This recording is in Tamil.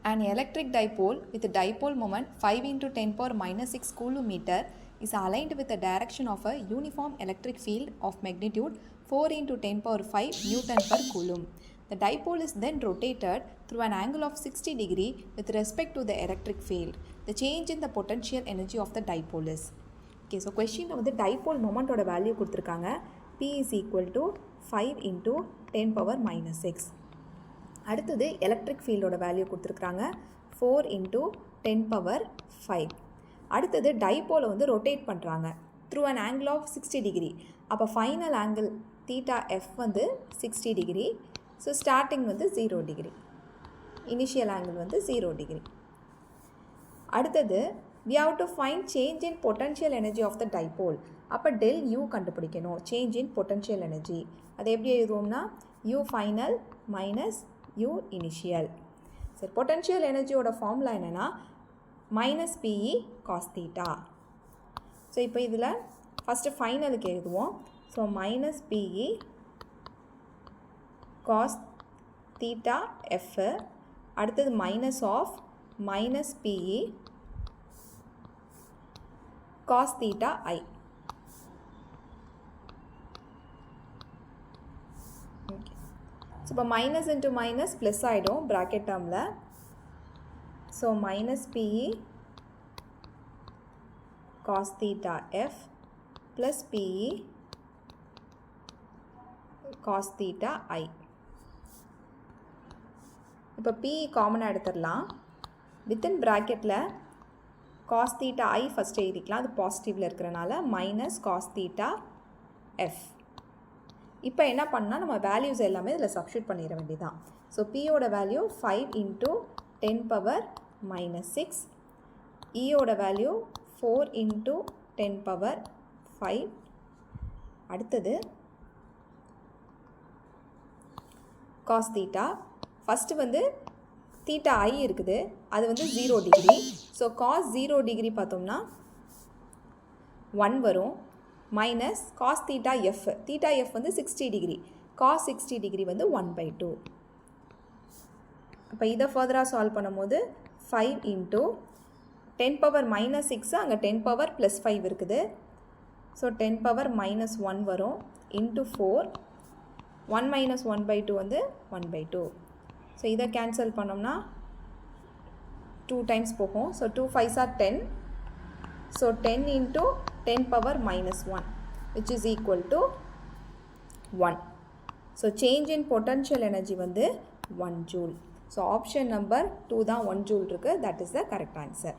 An electric dipole with a dipole moment 5 into 10 power minus 6 coulomb meter is aligned with the direction of a uniform electric field of magnitude 4 into 10 power 5 Newton per coulomb. The dipole is then rotated through an angle of 60 degree with respect to the electric field. The change in the potential energy of the dipole is. Okay, so question of the dipole moment oda value கொடுத்திருக்காங்க. P is equal to 5 into 10 power minus 6. அடுத்தது எலக்ட்ரிக் ஃபீல்டோட வேல்யூ கொடுத்துருக்குறாங்க 4 into 10 power 5. அடுத்தது டைப்போலை வந்து ரொட்டேட் பண்ணுறாங்க through an angle of 60 degree. அப்போ ஃபைனல் ஆங்கிள் தீட்டா எஃப் வந்து 60 டிகிரி. ஸோ ஸ்டார்டிங் வந்து 0 டிகிரி, இனிஷியல் ஆங்கிள் வந்து 0 டிகிரி. அடுத்தது we have to find change in potential energy of the dipole. அப்போ del u கண்டுபிடிக்கணும், சேஞ்ச் இன் பொட்டன்ஷியல் எனர்ஜி. அது எப்படி எழுதுவோம்னா u final minus u initial. சரி, பொட்டன்ஷியல் எனர்ஜியோட ஃபார்முலா என்னென்னா minus PE cos theta. So இப்போ இதில் ஃபஸ்ட்டு ஃபைனலுக்கு எழுதுவோம். So minus PE cos theta F, அடுத்தது minus of minus PE cos theta I. So இப்போ மைனஸ் இன்ட்டு மைனஸ் ப்ளஸ் ஆகிடும் ப்ராக்கெட் டேர்மில். So minus PE cos theta F plus PE cos theta I. இப்போ பிஇ காமனாக எடுத்துடலாம். வித்தின் ப்ராக்கெட்டில் காஸ் தீட்டா ஐ ஃபஸ்ட்டு எழுதிக்கலாம், அது பாசிட்டிவில் இருக்கிறனால மைனஸ் காஸ் தீட்டா எஃப். இப்போ என்ன பண்ணால் நம்ம வேல்யூஸ் எல்லாமே இதில் சப்ஸ்டியூட் பண்ணிட வேண்டியதான். ஸோ பியோட வேல்யூ 5 into 10 power minus 6, ஈயோட வேல்யூ 4 into 10 power 5. அடுத்தது காஸ் தீட்டா. ஃபஸ்ட்டு வந்து தீட்டா ஐ இருக்குது, அது வந்து 0 டிகிரி. ஸோ காஸ் 0 டிகிரி பார்த்தோம்னா 1 வரும், minus cos theta F. Theta F வந்து 60 டிகிரி, காஸ் 60 டிகிரி வந்து 1/2. அப்போ இதை ஃபர்தராக சால்வ் பண்ணும்போது 5 into 10 power minus 6, அங்கே 10 power plus 5 இருக்குது. ஸோ 10 power minus 1 வரும் into 4. 1 minus 1/2 வந்து 1/2. ஸோ இதை கேன்சல் பண்ணோம்னா 2 times போகும். So 2 5s are 10. So 10 into 10 power minus 1, which is equal to 1. So change in potential energy வந்து 1 joule. So option number 2 தான் 1 joule இருக்கு. That is the correct answer.